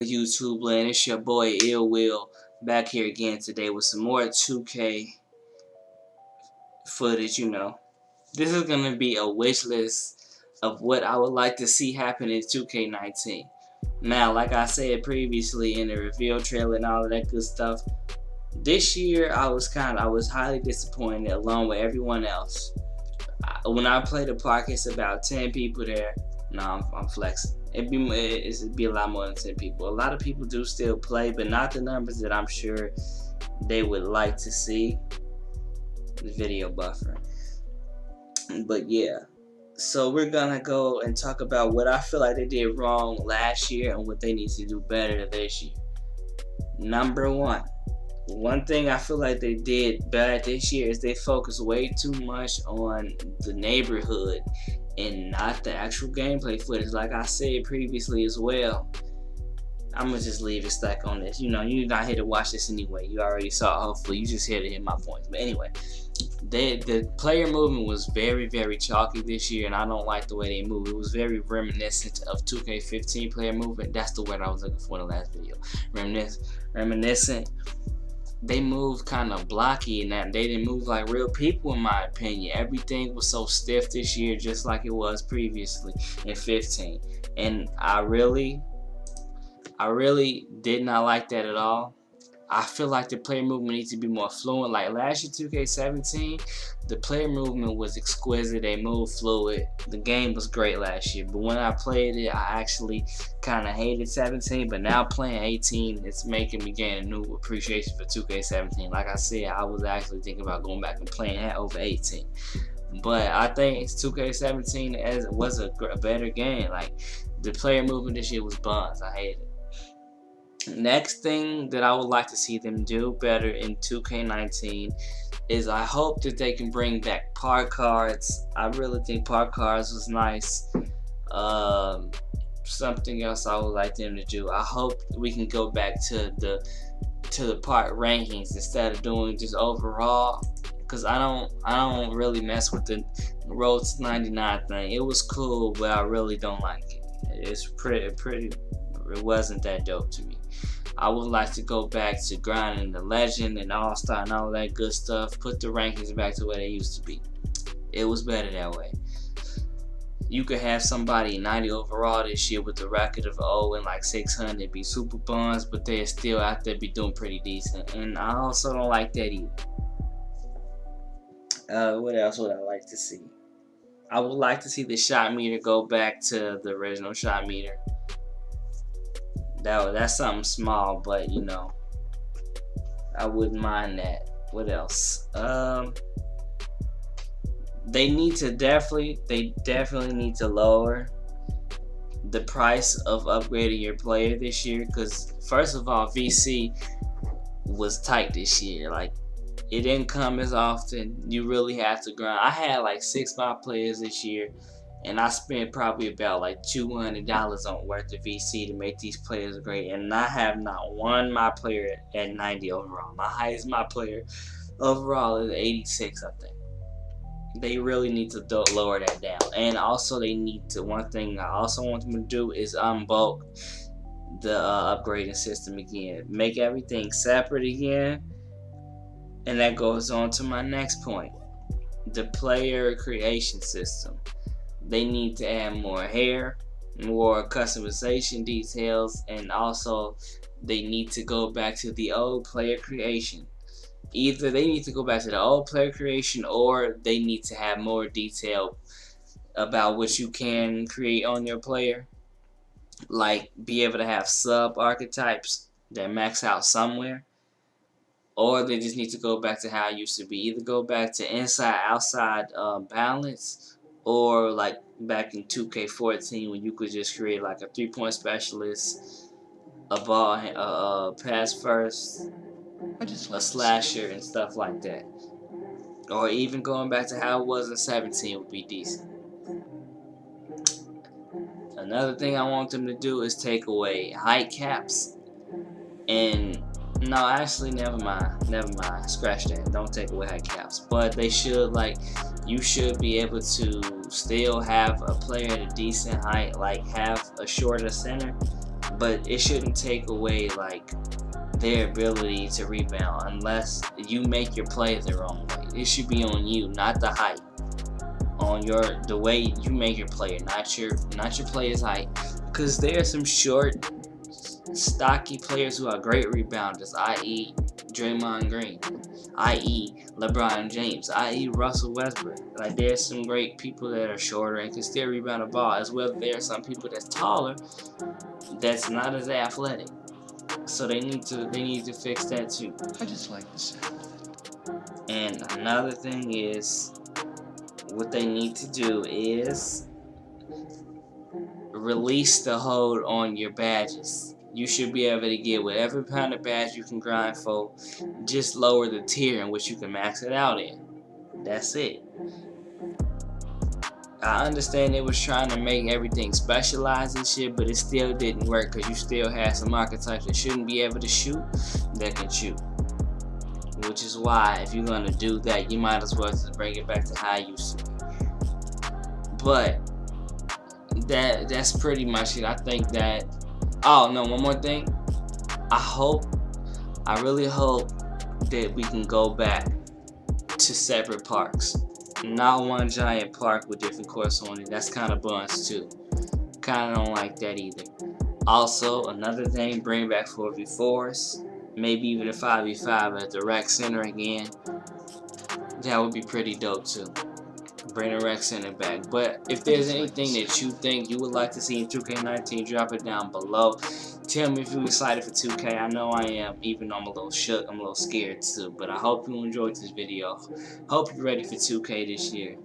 YouTube land, it's your boy Ill Will back here again today with some more 2K footage. This is gonna be a wish list of what I would like to see happen in 2K19. Now, like I said previously in the reveal trailer and all of that good stuff, this year I was highly disappointed along with everyone else. When I played the park, it's about 10 people there. No, I'm flexing. It'd be a lot more than 10 people. A lot of people do still play, but not the numbers that I'm sure they would like to see. The video buffer. But yeah. So we're gonna go and talk about what I feel like they did wrong last year and what they need to do better this year. Number one thing I feel like they did bad this year is they focused way too much on the neighborhood and not the actual gameplay footage. Like I said previously as well, I'm gonna just leave it stuck on this. You're not here to watch this anyway. You already saw it, hopefully. You just here to hit my points. But anyway, the player movement was very, very chalky this year, and I don't like the way they move. It was very reminiscent of 2K15 player movement. That's the word I was looking for in the last video. Reminiscent. They moved kind of blocky in that they didn't move like real people, in my opinion. Everything was so stiff this year, just like it was previously in 15. And I really did not like that at all. I feel like the player movement needs to be more fluent. Like last year, 2K17, the player movement was exquisite. They moved fluid. The game was great last year. But when I played it, I actually kind of hated 17. But now playing 18, it's making me gain a new appreciation for 2K17. Like I said, I was actually thinking about going back and playing that over 18. But I think 2K17 was a better game. Like the player movement this year was buns. I hated it. Next thing that I would like to see them do better in 2K19 is I hope that they can bring back park cards. I really think park cards was nice. Something else I would like them to do, I hope we can go back to the park rankings instead of doing just overall, because I don't really mess with the Road to 99 thing. It was cool, but I really don't like it. It's pretty. It wasn't that dope to me. I would like to go back to grinding the legend and all-star and all that good stuff. Put the rankings back to where they used to be. It was better that way. You could have somebody 90 overall this year with a record of 0 and like 600 be super buns, but they're still out there be doing pretty decent. And I also don't like that either. What else would I like to see? I would like to see the shot meter go back to the original shot meter. That's something small, but I wouldn't mind that. What else? They definitely need to lower the price of upgrading your player this year, because first of all, VC was tight this year. Like, it didn't come as often. You really have to grind. I had like 6 my players this year, and I spent probably about like $200 on worth of VC to make these players great. And I have not one my player at 90 overall. My highest my player overall is 86, I think. They really need to lower that down. And also they need to, one thing I also want them to do is unbulk the upgrading system again. Make everything separate again. And that goes on to my next point. The player creation system. They need to add more hair, more customization details, and also they need to go back to the old player creation. Either they need to go back to the old player creation, or they need to have more detail about what you can create on your player. Like be able to have sub archetypes that max out somewhere. Or they just need to go back to how it used to be. Either go back to inside-outside balance, or like back in 2K14 when you could just create like a 3-point specialist, a ball, pass first, a slasher, and stuff like that. Or even going back to how it was in 17 would be decent. Another thing I want them to do is take away height caps. And no, actually, never mind. Scratch that. Don't take away height caps. But they should, like, you should be able to still have a player at a decent height, like have a shorter center, but it shouldn't take away like their ability to rebound unless you make your play the wrong way. It should be on you, not the height. On the way you make your player, not your player's height. Because there are some short, stocky players who are great rebounders, i.e. Draymond Green, i.e. LeBron James, i.e. Russell Westbrook. Like there's some great people that are shorter and can still rebound the ball, as well as there are some people that's taller that's not as athletic. So they need to fix that too. I just like the sound. And another thing is, what they need to do is release the hold on your badges. You should be able to get whatever kind of badge you can grind for. Just lower the tier in which you can max it out in. That's it. I understand they was trying to make everything specialized and shit, but it still didn't work because you still had some archetypes that shouldn't be able to shoot that can shoot. Which is why, if you're gonna do that, you might as well just bring it back to how it used to be. But that's pretty much it. I think that. Oh no, one more thing. I really hope that we can go back to separate parks. Not one giant park with different courts on it. That's kind of buns too. Kind of don't like that either. Also, another thing, bring back 4v4s. Maybe even a 5v5 at the rec center again. That would be pretty dope too. Bring the rec center back. But if there's anything that you think you would like to see in 2K19, drop it down below. Tell me if you're excited for 2K. I know I am, even though I'm a little shook. I'm a little scared too. But I hope you enjoyed this video. Hope you're ready for 2K this year.